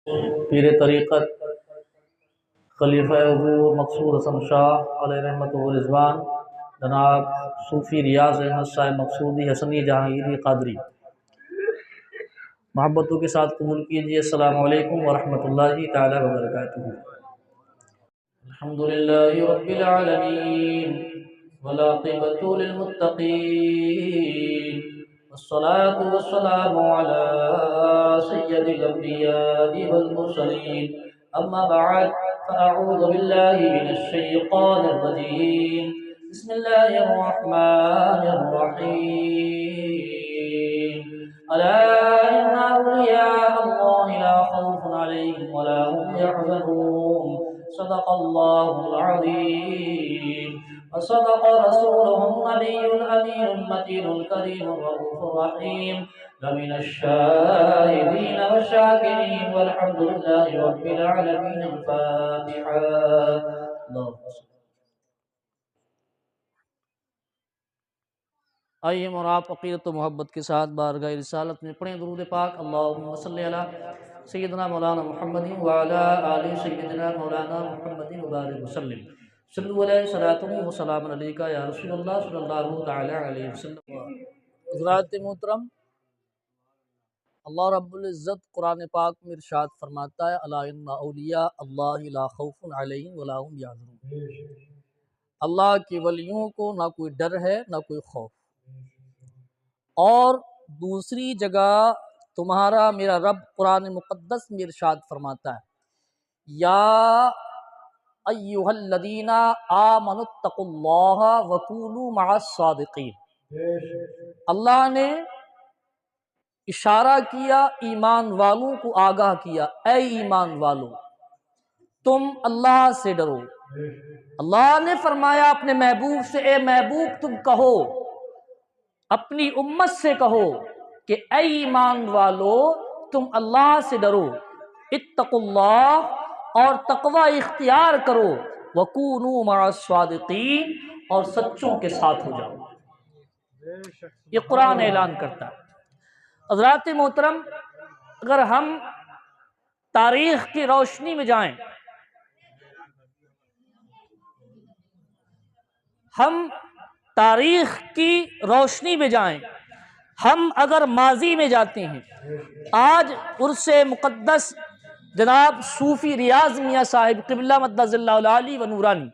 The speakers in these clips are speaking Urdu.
پیر طریقت خلیفہ حضور مقصود حسن شاہ علیہ رحمت و رضوان جناب صوفی ریاض احمد صاحب مقصودی حسنی جہانگیری قادری، محبتوں کے ساتھ قبول کیجیے۔ السلام علیکم ورحمۃ اللہ تعالی وبرکاتہ۔ الحمدللہ رب العالمین والعاقبۃ للمتقین والصلاة والسلام على سید الانبیاء والمرسلین، اما بعد فاعوذ باللہ من الشیطان الرجیم، بسم اللہ الرحمن الرحیم۔ الا ان اولیاء اللہ لا خوف علیہم ولا هم يحزنون، صدق اللہ العظیم وصدق رسوله النبی الامین المتین الکریم الرؤوف الرحیم، لمن الشاہدین والشاکرین والحمد للہ رب العالمین۔ الفاتحہ۔ آئیے اور آپ عقیدت و محبت کے ساتھ بارگاہ رسالت میں پڑھیں درود پاک۔ اللہم صلی علی سیدنا مولانا محمد وعلی آل سیدنا مولانا محمد وبارک وسلم۔ صلو علیہ صلاۃ و سلام علیکہ یا رسول اللہ صلی اللہ تعالی علیہ وسلم۔ حضرات محترم، اللہ رب العزت قرآن پاک میں ارشاد فرماتا ہے الا ان اولیاء اللہ لا خوف علیہم ولا هم یحزنون۔ اللہ کے ولیوں کو نہ کوئی ڈر ہے نہ کوئی خوف۔ اور دوسری جگہ تمہارا میرا رب قرآن مقدس میں ارشاد فرماتا ہے یا ایھا الذین آمنوا اتقوا اللہ وکونوا مع الصادقین۔ اللہ نے اشارہ کیا ایمان والوں کو، آگاہ کیا اے ایمان والو تم اللہ سے ڈرو۔ اللہ نے فرمایا اپنے محبوب سے اے محبوب تم کہو، اپنی امت سے کہو کہ اے ایمان والو تم اللہ سے ڈرو، اتقوا اللہ اور تقوی اختیار کرو، وکونوا مع الصادقین اور سچوں کے ساتھ ہو جاؤ۔ یہ قرآن اعلان کرتا ہے۔ حضرات محترم، اگر ہم تاریخ کی روشنی میں جائیں، ہم تاریخ کی روشنی میں جائیں، ہم اگر ماضی میں جاتے ہیں، آج عرس مقدس جناب صوفی ریاض میاں صاحب قبلہ مدظ اللہ العالی و نورانی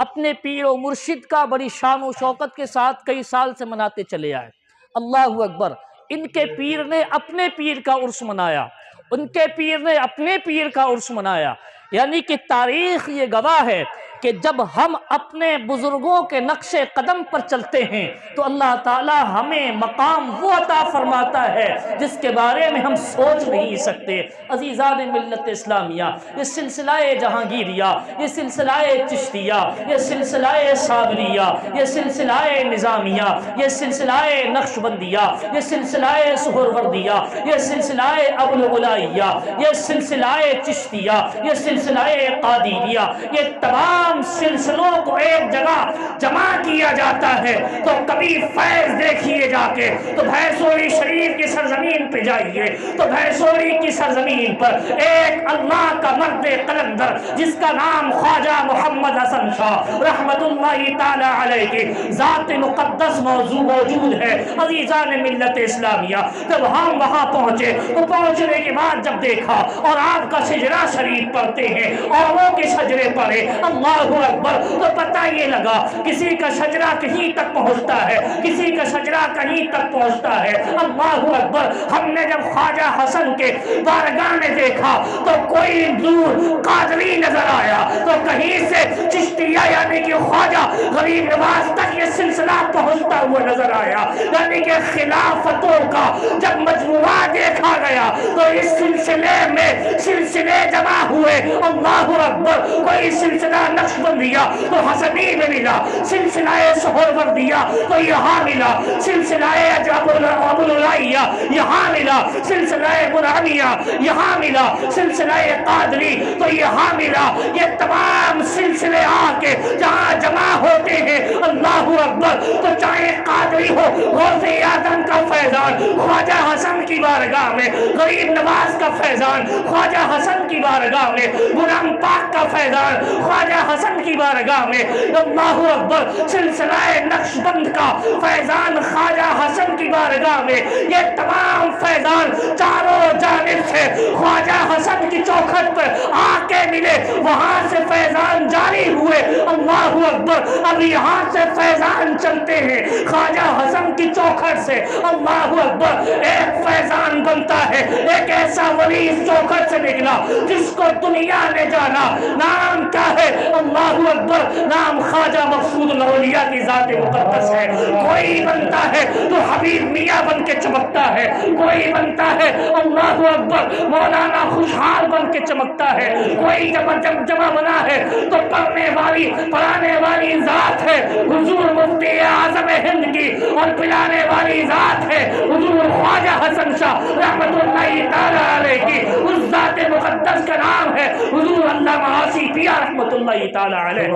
اپنے پیر و مرشد کا بڑی شان و شوکت کے ساتھ کئی سال سے مناتے چلے آئے۔ اللہ اکبر۔ ان کے پیر نے اپنے پیر کا عرس منایا، ان کے پیر نے اپنے پیر کا عرس منایا، یعنی کہ تاریخ یہ گواہ ہے کہ جب ہم اپنے بزرگوں کے نقش قدم پر چلتے ہیں تو اللہ تعالی ہمیں مقام وہ عطا فرماتا ہے جس کے بارے میں ہم سوچ نہیں سکتے۔ عزیزان ملت اسلامیہ، یہ سلسلہ جہانگیریہ، یہ سلسلہ چشتیہ، یہ سلسلہ صابریہ، یہ سلسلہ نظامیہ، یہ سلسلہ نقشبندیہ، یہ سلسلہ سہروردیہ، یہ سلسلہ ابوالعلائیہ، یہ سلسلہ چشتیہ، یہ سلسلہ قادریہ، یہ تمام سلسلوں کو ایک جگہ جمع کیا جاتا ہے تو کبھی فیض دیکھیے جا کے تو بھیسوری شریف کی سرزمین پہ جائیے تو بھیسوری کی سرزمین پر ایک اللہ کا مرد قلندر جس کا نام خواجہ محمد حسن شاہ رحمت اللہ تعالی علیہ کی ذات مقدس موجود ہے۔ عزیزان ملت اسلامیہ، جب ہم وہاں پہنچے تو پہنچنے کے بعد جب دیکھا اور آپ کا شجرہ شریف پڑھتے ہیں اور وہ کے شجرے پڑھے اللہ اکبر تو پتہ یہ لگا کسی کا شجرہ کہیں تک پہنچتا ہے، کسی کا شجرہ کہیں تک پہنچتا ہے۔ اللہ اکبر۔ ہم نے جب خواجہ حسن کے بارگاہ میں دیکھا تو کوئی دور قادری نظر آیا تو کہیں سے چشتیہ یعنی کہ خواجہ غریب نواز تک یہ سلسلہ پہنچتا ہوا نظر آیا، یعنی کہ خلافتوں کا جب مجموعہ دیکھا گیا تو اس سلسلے میں سلسلے جمع ہوئے۔ اللہ اکبر۔ کوئی سلسلہ نقشبندیہ تو حسنی میں ملا، سلسلہ سہروردیہ تو یہاں ملا، سلسلہ ابوالعلائیہ یہاں ملا، سلسلہ نورانیہ یہاں ملا، سلسلہ قادری تو یہاں ملا. یہ تمام سلسلے آ کے جہاں جمع ہوتے ہیں اللہ اکبر تو چاہے قادری ہو غوث اعظم کا فیضان خواجہ حسن کی بارگاہ میں, غریب نواز کا فیضان خواجہ حسن کی بارگاہ میں, غلام پاک کا فیضان خواجہ حسن کی بارگاہ میں, اللہ اکبر سلسلہ نقش بند کا فیضان خواجہ حسن کی بارگاہ میں. یہ تمام فیضان چاروں جانب سے خواجہ حسن کی چوکھٹ پر آ کے ملے, وہاں سے فیضان جاری ہوئے. اللہ اکبر اب یہاں سے فیضان چلتے ہیں خواجہ حسن کی چوکھٹ سے. اللہ اکبر ایک فیضان بنتا ہے, ایک ایسا ولی اس چوکھٹ سے نکلا جس کو دنیا نے جانا. نام کیا ہے؟ اللہ اکبر نام خواجہ مقصود الاولیاء کی ذات مقدس ہے. کوئی بنتا ہے تو حبیب میاں بن کے چمکتا ہے, کوئی بنتا ہے اللہ اکبر مولانا خوشحال بن کے چمکتا ہے, کوئی جب جمع بنا ہے تو پڑھانے والی ذات ہے حضور مفتی اعظم ہند کی, اور پلانے والی ذات ہے حضور خواجہ حسن شاہ رحمت اللہ تعالی علیہ کی. اس ذات مقدس کا نام ہے حضور علامہ عاصی پیا رحمت اللہ تعالی علیہ.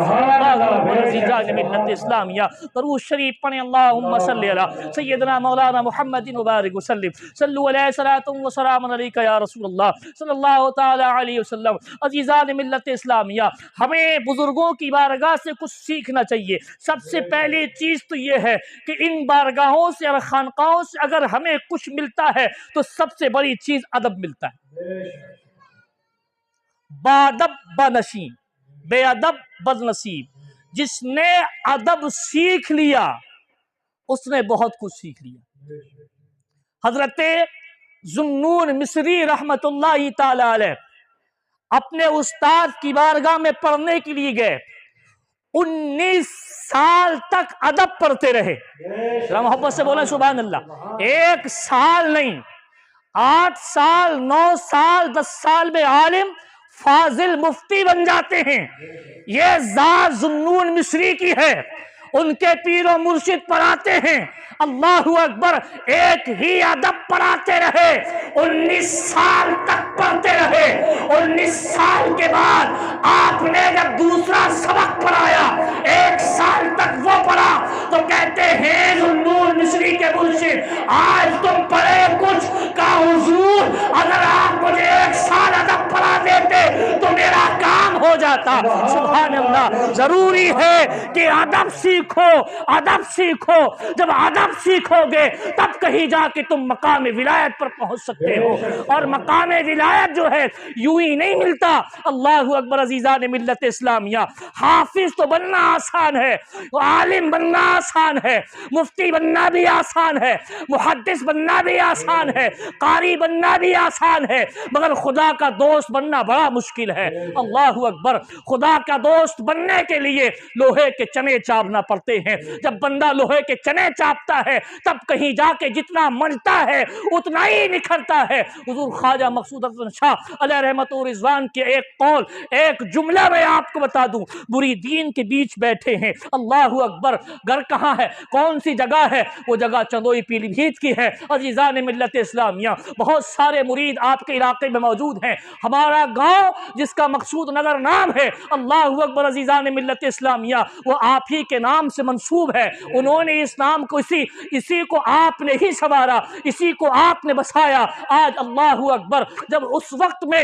عزیزان ملت اسلامیہ درود شریف پڑھیں. اللہم صلی علی سیدنا مولانا محمد مبارک وسلم. صلو علیہ صلاۃ و سلام علیک یا رسول اللہ صلی اللہ تعالی علیہ وسلم. عزیزان ملت اسلامیہ ہمیں بزرگوں کی بارگاہ سے کچھ سیکھنا چاہیے. سب سے پہلی چیز تو یہ ہے کہ ان بارگاہوں سے اور خانقاہوں سے اگر ہمیں کچھ ملتا ہے تو سب سے بڑی چیز ادب ملتا ہے. بادب بنشین بے ادب بد نصیب. جس نے ادب سیکھ لیا اس نے بہت کچھ سیکھ لیا. حضرت ذوالنون مصری رحمت اللہ تعالی علیہ اپنے استاد کی بارگاہ میں پڑھنے کے لیے گئے. 19 سال تک ادب پڑھتے رہے. ذرا محبت سے بولیں سبحان اللہ. 1 سال نہیں, 8 سال 9 سال 10 سال میں عالم فاضل مفتی بن جاتے ہیں. یہ ذات ذوالنون مصری کی ہے. ان کے پیر و مرشد پڑھاتے ہیں. اللہ اکبر ایک ہی ادب پڑھاتے رہے, 19 سال تک پڑھتے رہے. 19 سال کے بعد آپ نے جب دوسرا سبق پڑھایا, 1 سال تک وہ پڑھا تو کہتے ہیں ذوالنون مصری کے مرشد آج تم پڑھے کچھ کا حضور اگر آپ مجھے 1 سال ادب پڑھا دیتے تو میرا کام ہو جاتا. سبحان اللہ. ضروری ہے کہ ادب سیکھو, ادب سیکھو. جب ادب سیکھو گے تب کہیں جا کے تم مقام ولایت پر پہنچ سکتے ہو. اور مقام ولایت جو ہے یوں ہی نہیں ملتا. اللہ اکبر. عزیزان ملت اسلامیہ حافظ تو بننا آسان ہے, عالم بننا آسان ہے, مفتی بننا بھی آسان ہے, محدث بننا بھی آسان ہے, قاری بننا بھی آسان ہے, مگر خدا کا دوست بننا بڑا مشکل ہے. اللہ اکبر. خدا کا دوست بننے کے لیے لوہے کے چنے چاپنا پڑتے ہیں. جب بندہ لوہے کے چنے چاپتا ہے تب کہیں جا کے جتنا منتا ہے اتنا ہی نکھرتا ہے. حضور خواجہ مقصود حسن شاہ علیہ رحمت و رضوان کے ایک قول, ایک جملہ میں آپ کو بتا دوں. مریدین کے بیچ بیٹھے ہیں. اللہ اکبر. گھر کہاں ہے, کون سی جگہ ہے؟ وہ جگہ چندوئی پیلی بھیت کی ہے. عزیزان ملت اسلامیہ بہت سارے مرید آپ کے علاقے میں موجود ہیں. ہمارا گاؤں جس کا مقصود نگر نام ہے, اللہ اکبر. عزیزان ملت اسلامیہ وہ آپ ہی کے نام سے منسوب ہے. انہوں نے اس نام کو اسی کو آپ نے ہی سنوارا, اسی کو آپ نے بسایا. آج اللہ اکبر جب اس وقت میں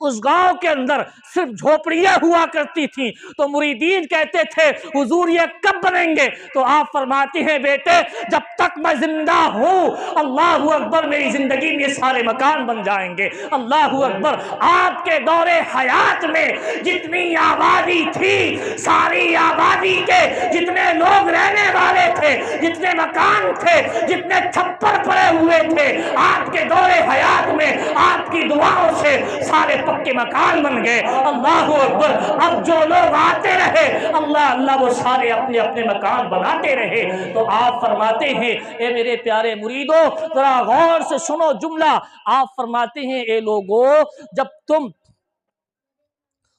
اس گاؤں کے اندر صرف جھوپڑیاں ہوا کرتی تھیں تو مریدین کہتے تھے حضور یہ کب بنیں گے؟ تو آپ فرماتے ہیں بیٹے جب تک میں زندہ ہوں اللہ اکبر میری زندگی میں سارے مکان بن جائیں گے. اللہ اکبر. آپ کے دور حیات میں جتنی آبادی تھی, ساری آبادی کے جتنے لوگ رہنے والے تھے, جتنے مکان تھے, جتنے چھپر پڑے ہوئے تھے, آپ کے دور حیات میں آپ کی دعاؤں سے سارے پکے مکان بن گئے. اللہ اکبر. اب جو لوگ آتے رہے اللہ اللہ وہ سارے اپنے اپنے مکان بناتے رہے. تو آپ فرماتے ہیں اے میرے پیارے مریدوں ذرا غور سے سنو جملہ. آپ فرماتے ہیں اے لوگوں جب تم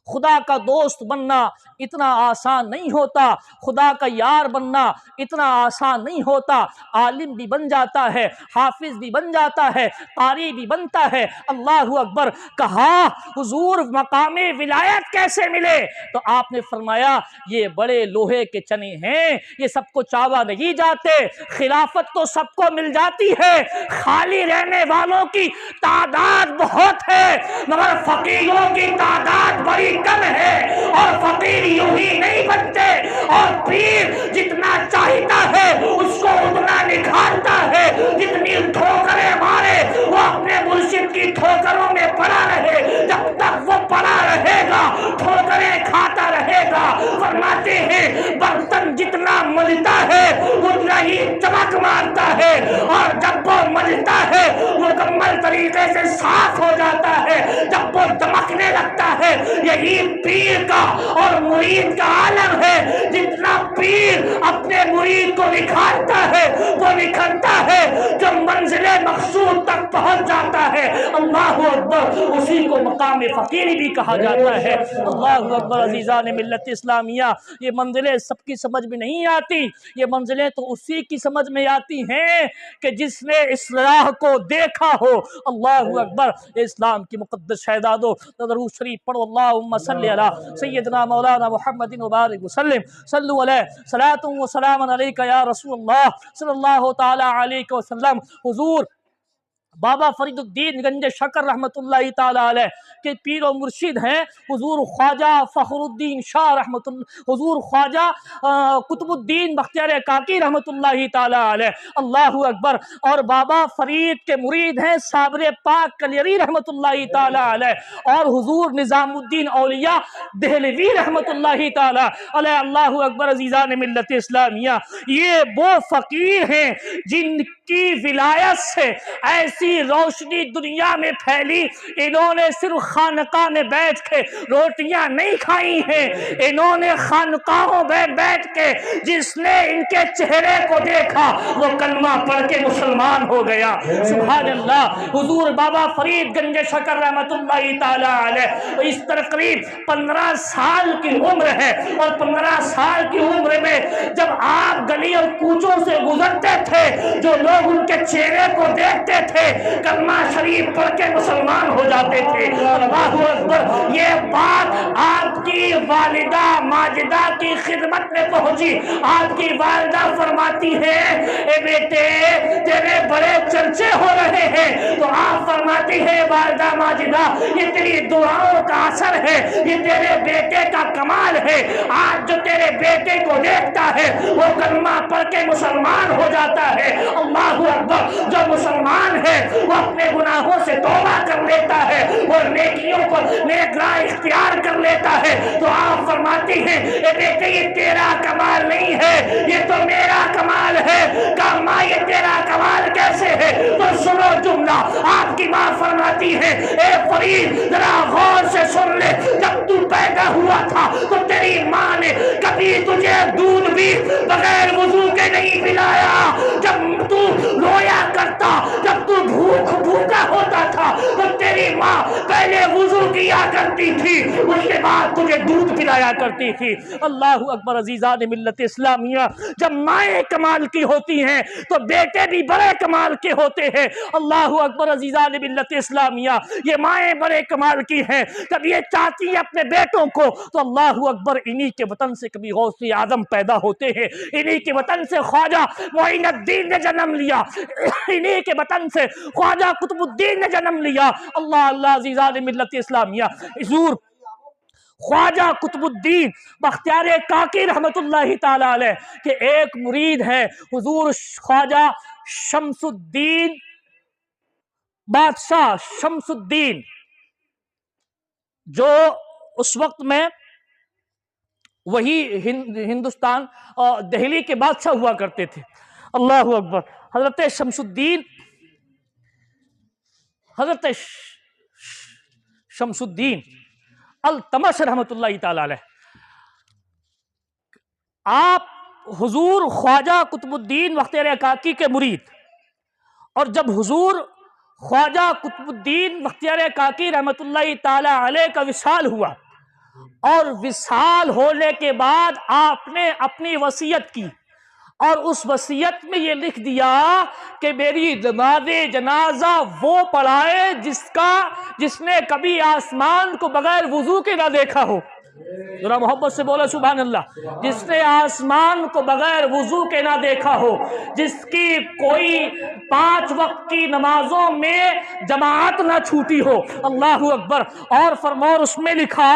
خدا کا دوست بننا اتنا آسان نہیں ہوتا، خدا کا یار بننا اتنا آسان نہیں ہوتا۔ عالم بھی بن جاتا ہے، حافظ بھی بن جاتا ہے، قاری بھی بنتا ہے۔ اللہ اکبر۔ کہا حضور مقام ولایت کیسے ملے؟ تو آپ نے فرمایا یہ بڑے لوہے کے چنے ہیں، یہ سب کو چاوا نہیں جاتے۔ خلافت تو سب کو مل جاتی ہے، خالی رہنے والوں کی تعداد بہت ہے، مگر فقیروں کی تعداد بڑی کم ہے، اور فقیر یوں ہی نہیں بنتے، اور پیر جتنا چاہتا ہے اس کو اتنا نکھارتا ہے۔ جتنی ٹھوکریں مارے وہ اپنے مرشد کی ٹھوکروں میں پڑا رہے، جب تک وہ پڑا رہے گا ٹھوکریں کھاتا رہے گا۔ فرماتے ہیں برتن جتنا ملتا ہے اتنا ہی چمک مارتا ہے، اور جب وہ ملتا ہے مکمل طریقے سے صاف ہو جاتا ہے، جب وہ چمکنے لگتا ہے۔ یہی پیر کا اور مرید کا عالم ہے، جتنا پیر اپنے مرید کو نکھارتا ہے وہ نکھرتا ہے، جو منزل مقصود تک پہنچ جاتا ہے اللہ اکبر اسی کو مقام فقیری بھی کہا جاتا ہے۔ اللہ اکبر۔ عزیزان ملت اسلامیہ، یہ منزلیں سب کی سمجھ میں نہیں آتی، یہ منزلیں تو اسی کی سمجھ میں آتی ہیں کہ جس نے اصلاح کو دیکھا ہو۔ اللہ اکبر۔ اسلام کی مقدس شہزادوں، درود شریف پڑھو، اللہم صلی علی سیدنا مولانا محمد مبارک وسلم، صلو علیہ صلاۃ و سلام علیک یا رسول اللہ صلی اللہ تعالی علیہ وسلم۔ حضور بابا فرید الدین گنج شکر رحمۃ اللہ تعالی علیہ کے پیر و مرشد ہیں حضور خواجہ فخر الدین شاہ رحمۃ اللہ، حضور خواجہ قطب الدین بختیار کاکی رحمۃ اللہ تعالی علیہ۔ اللہ اکبر۔ اور بابا فرید کے مرید ہیں صابر پاک کلیری رحمۃ اللہ تعالی علیہ، اور حضور نظام الدین اولیاء دہلوی رحمۃ اللہ تعالی علیہ۔ اللہ اکبر۔ عزیزان ملت اسلامیہ، یہ وہ فقیر ہیں جن کی ولایت سے ایسی روشنی دنیا میں پھیلی۔ انہوں نے صرف خانقاہ میں بیٹھ کے روٹیاں نہیں کھائی ہیں، انہوں نے خانقاہوں میں بیٹھ کے جس نے ان کے چہرے کو دیکھا وہ کلمہ پڑھ کے مسلمان ہو گیا۔ سبحان اللہ۔ حضور بابا فرید گنج شکر رحمۃ اللہ تعالی علیہ، اس تقریب 15 سال کی عمر ہے، اور 15 سال کی عمر میں جب آپ گلی اور کوچوں سے گزرتے تھے جو لوگ ان کے چہرے کو دیکھتے تھے کلمہ شریف پڑھ کے مسلمان ہو جاتے تھے۔ اللہ اکبر۔ یہ بات آپ کی والدہ ماجدہ کی خدمت میں پہنچی۔ آپ کی والدہ فرماتی ہے اے بیٹے تیرے بڑے چرچے ہو رہے ہیں، تو آپ فرماتی ہے والدہ ماجدہ یہ تیری دعاؤں کا اثر ہے، یہ تیرے بیٹے کا کمال ہے۔ آج جو تیرے بیٹے کو دیکھتا ہے وہ کلمہ پڑھ کے مسلمان ہو جاتا ہے۔ اللہ اکبر۔ جو مسلمان ہے وہ اپنے گناہوں سے توبہ کر لیتا ہے، وہ نیکیوں کو نیک راہ اختیار کر لیتا ہے، تو آپ فرماتی ہیں اے بیٹے یہ تیرا کمال نہیں ہے، یہ تو میرا کمال ہے۔ کہا ماں یہ تیرا کمال کیسے ہے؟ تو سنو جملہ، آپ کی ماں فرماتی ہے اے فرید ذرا غور سے سن لے، جب تو پیدا ہوا تھا تو تیری ماں نے کبھی تجھے دودھ بھی بغیر وضو کے نہیں پلایا۔ جب تو رویا کرتا، جب تو بھوکا ہوتا تھا تو تیری ماں پہلے وضو کیا کرتی تھی، اس کے بعد تجھے دودھ پلایا کرتی تھی۔ اللہ اکبر۔ عزیزان ملت اسلامیہ، جب مائیں کمال کی ہوتی ہیں تو بیٹے بھی بڑے کمال کے ہوتے ہیں۔ اللہ اکبر۔ عزیزان ملت اسلامیہ، یہ مائیں بڑے کمال کی ہیں، جب یہ چاہتی ہیں اپنے بیٹوں کو تو اللہ اکبر انہی کے وطن سے کبھی غوث اعظم پیدا ہوتے ہیں، انہی کے وطن سے خواجہ معین الدین نے جنم لیا، انہی کے وطن سے خواجہ قطب الدین نے جنم لیا۔ اللہ اللہ۔ عزیزان ملت اسلامیہ، حضور خواجہ قطب الدین بختیار کاکی رحمت اللہ تعالی علیہ کے ایک مرید ہے حضور خواجہ شمس الدین بادشاہ شمس الدین، جو اس وقت میں وہی ہندوستان اور دہلی کے بادشاہ ہوا کرتے تھے۔ اللہ اکبر۔ حضرت شمس الدین، حضرت شمس الدین التمش رحمت اللہ تعالی علیہ، آپ حضور خواجہ قطب الدین بختیار کاکی کے مرید، اور جب حضور خواجہ قطب الدین بختیار کاکی رحمت اللہ تعالی علیہ کا وصال ہوا اور وصال ہونے کے بعد آپ نے اپنی وصیت کی، اور اس وصیت میں یہ لکھ دیا کہ میری نماز جنازہ وہ پڑھائے جس نے کبھی آسمان کو بغیر وضو کے نہ دیکھا ہو۔ ذرا محبت سے بولا سبحان اللہ۔ جس نے آسمان کو بغیر وضو کے نہ دیکھا ہو، جس کی کوئی 5 وقت کی نمازوں میں جماعت نہ چھوٹی ہو، اللہ اکبر۔ اور فرمایا اس میں لکھا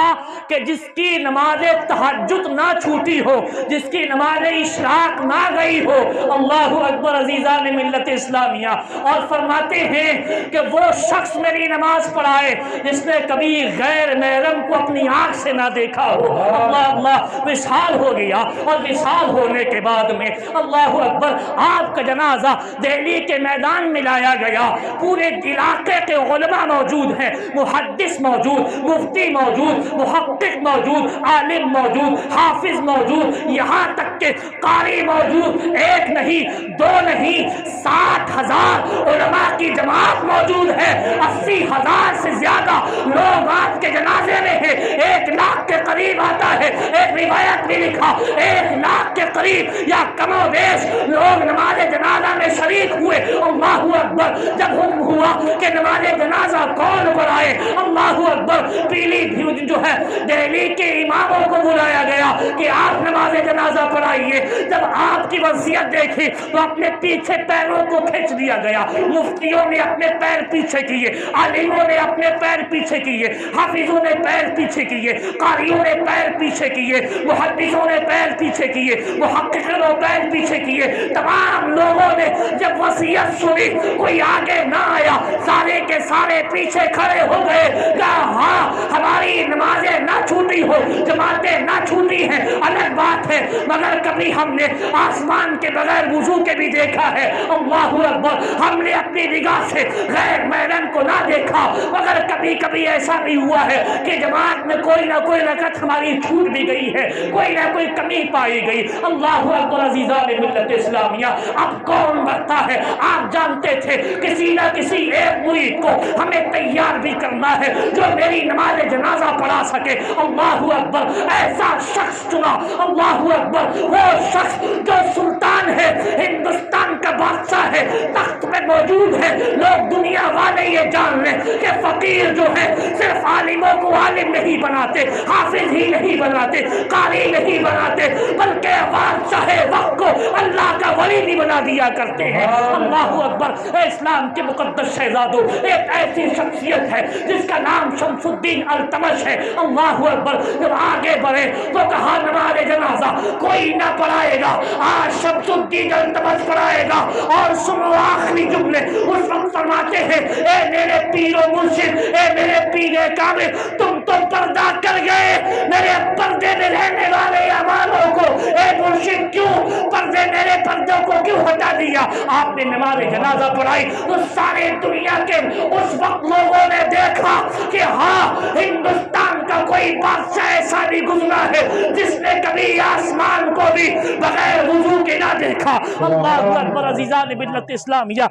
کہ جس کی نماز تہجد نہ چھوٹی ہو، جس کی نماز اشراق نہ گئی ہو، اللہ اکبر عزیزان ملت اسلامیہ۔ اور فرماتے ہیں کہ وہ شخص میری نماز پڑھائے جس نے کبھی غیر محرم کو اپنی آنکھ سے نہ دیکھا ہو۔ اللہ اللہ، وصال ہو گیا، اور وصال ہونے کے بعد میں اللہ اکبر آپ کا جنازہ دہلی کے میدان میں لایا گیا۔ پورے علاقے کے علماء موجود ہیں، محدث موجود، مفتی موجود، محقق موجود، عالم موجود، حافظ موجود، یہاں تک کہ قاری موجود۔ ایک نہیں، 2 نہیں، 60,000 علماء کی جماعت موجود ہے۔ 80,000 سے زیادہ لوگ آپ کے جنازے میں ہیں۔ 1 لاکھ کے قریب آتا ہے، ایک روایت بھی لکھا 1 لاکھ کے قریب یا کم و بیش لوگ نماز جنازہ میں شریک ہوئے۔ اللہ اکبر۔ جب حکم ہوا کہ نماز جنازہ کون پڑھائے، اللہ اکبر، پیلی بھیت جو ہے دہلی کے اماموں کو بلایا گیا کہ آپ نماز جنازہ پڑھائیے۔ جب آپ کی وصیت دیکھی تو اپنے پیچھے پیروں کو کھینچ دیا گیا۔ مفتیوں نے اپنے پیر پیچھے کیے، عالموں نے اپنے پیر پیچھے کیے، حافظوں نے پیر پیچھے کیے، قاریوں نے پیر پیچھے کیے، محدثوں نے پیر پیچھے کیے، محققوں نے پیر پیچھے کیے۔ تمام لوگوں نے جب وصیت سنی کوئی آگے نہ آیا، سارے کے سارے پیچھے کھڑے ہو گئے۔ کہا ہاں ہماری نمازیں نہ چھوٹی ہو، جماعتیں نہ چھوٹی ہیں الگ بات ہے، مگر کبھی ہم نے آسمان کے بغیر وضو کے بھی دیکھا ہے۔ اللہ اکبر۔ ہم نے اپنی نگاہ سے غیر محرم کو نہ دیکھا، مگر کبھی کبھی ایسا بھی ہوا ہے کہ جماعت میں کوئی نہ کوئی رکعت ہماری چھوٹ بھی گئی ہے، کوئی نہ کوئی کمی پائی گئی۔ اللہ اکبر عزیزان ملت اسلامیہ۔ اب کون بڑھتا ہے؟ آپ جانتے تھے کسی نہ کسی ایک مرید کو ہمیں تیار بھی کرنا ہے جو میری نماز جنازہ پڑھا سکے۔ اللہ اکبر۔ ایسا شخص چنا، اللہ اکبر، وہ شخص جو سلطان ہے، ہندوستان کا بادشاہ ہے، تخت پہ موجود ہے۔ لوگ دنیا والے یہ جان لیں کہ فقیر جو ہے صرف عالموں کو عالم نہیں بناتے، حافظ ہی نہیں بناتے، قاری نہیں بناتے، بلکہ بادشاہ وقت کو اللہ کا ولی بھی بنا دیا کرتے ہیں۔ اللہ اکبر۔ اسلام کے مقدس شہزادوں، ایک ایسی شخصیت ہے جس کا نام شمس الدین التمش ہے۔ اللہ اکبر۔ جب آگے بڑھے تو کہا نماز جنازہ کوئی نہ پڑھائے گا، آج شمس الدین التمش پڑھائے گا۔ اور سنو آخری جملے، اس وقت فرماتے ہیں اے میرے پیر و مرشد، اے میرے پیر کامل، تم تو پردہ کر گئے، میرے پردے میں رہنے والے اعمالوں کو اے مرشد کیوں پردے، میرے پردوں کو کیوں ہٹا دیا؟ آپ نے نماز جنازہ پڑھائی تو سارے دنیا کے اس وقت لوگوں نے دیکھا کہ ہاں ہندوستان کا کوئی بادشاہ ایسا بھی گزرا ہے جس نے کبھی آسمان کو بھی بغیر وضو کے نہ دیکھا۔ اللہ اکبر عزیزان ملت اسلامیہ۔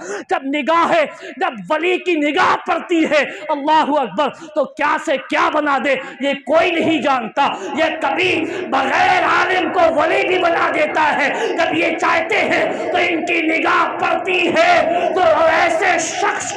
جب ولی کی نگاہ پڑتی ہے اللہ اکبر تو کیا سے کیا بنا دے یہ کوئی نہیں جانتا۔ یہ کبھی بغیر عالم کو ولی بھی بنا دیتا ہے، جب یہ چاہتے ہیں تو ان کی نگاہ پڑتی ہے تو ایسے شخص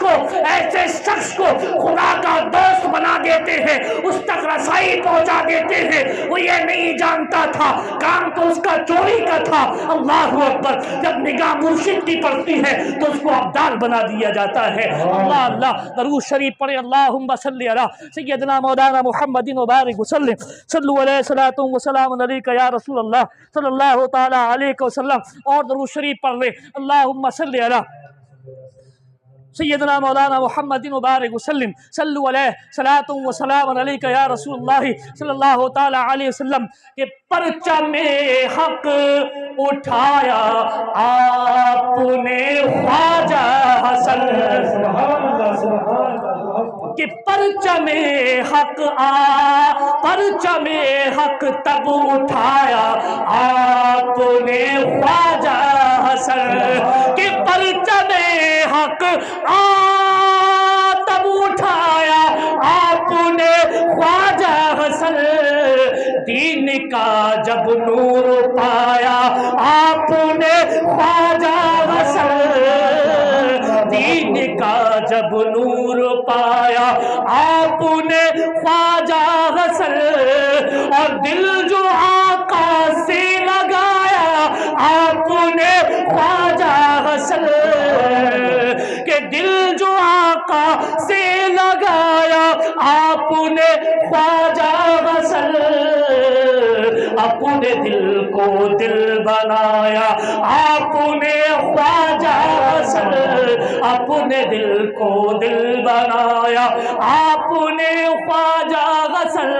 کو خدا کا دوست بنا دیتے ہیں، اس تک رسائی پہنچا دیتے ہیں۔ وہ یہ نہیں جانتا تھا کام تو اس کا چوری کا تھا۔ اللہ اکبر۔ جب نگاہ مرشد کی پڑتی ہے تو اس کو ابدال بنا دیا جاتا ہے۔ اللہ اللہ، درود شریف پڑھے، اللہم صلی علی سیدنا مولانا محمد وبارک وسلم، صلو علیہ صلاۃ وسلام علیک یا رسول اللہ صلی اللہ تعالی علیہ وسلم۔ اور درود شریف پڑھ لے، اللہم صلی علی سیدنا مولانا محمد وبارک وسلم، صلو علیہ صلاۃ وسلام علیک یا رسول اللہ صلی اللہ تعالی علیہ وسلم۔ کہ پرچم حق اٹھایا آپ نے خواجہ حسن، کہ پرچم حق تب اٹھایا آپ نے خواجہ حسن، کہ پرچم حق تب اٹھایا آپ نے خواجہ حسن، دین کا جب نور پایا آپ نے خواجہ غسل، دین کا جب نور پایا آپ نے خواجہ غسل، اور دل جو آقا سے لگایا آپ نے خواجہ غسل، کہ دل جو آقا سے لگایا آپ نے خواجہ غسل، اپنے دل کو دل بنایا آپ نے خواجہ غسل، اپنے دل کو دل بنایا آپ نے خواجہ غسل،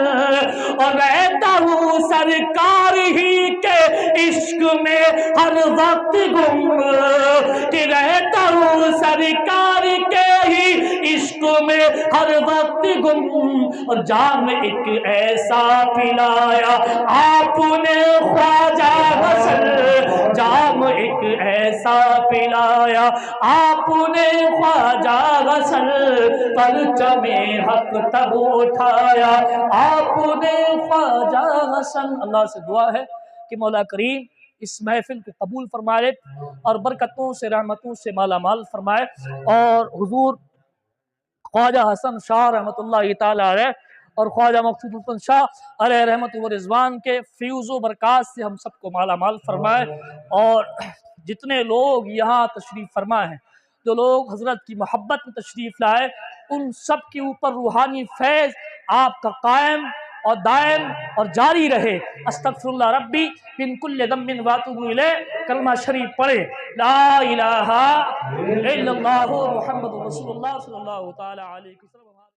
اور رہتا ہوں سرکار ہی کے عشق میں ہر وقت گم، کہ رہتا ہوں سرکار کے ہی عشق میں ہر وقت گم، اور جام ایک ایسا پلایا آپ نے خواجہ غسل، جام ایک ایسا پلایا آپ نے خواجہ غسل، پرچم حق تب اٹھایا آپ نے خواجہ غسل۔ اللہ سے دعا ہے کہ مولا کریم اس محفل کو قبول فرمائے اور برکتوں سے رحمتوں سے مالا مال فرمائے، اور حضور خواجہ حسن شاہ رحمۃ اللہ تعالی علیہ اور خواجہ مقصود الحسن شاہ علیہ رحمت و رضوان کے فیوز و برکات سے ہم سب کو مالا مال فرمائے، اور جتنے لوگ یہاں تشریف فرما ہیں، جو لوگ حضرت کی محبت میں تشریف لائے، ان سب کے اوپر روحانی فیض آپ کا قائم اور دائم اور جاری رہے۔ استغفر اللہ ربی من کل ذنب واتوب الیہ، کلمہ شریف پڑھے لا الہ الا اللہ محمد رسول اللہ صلی اللہ تعالی علیہ وسلم۔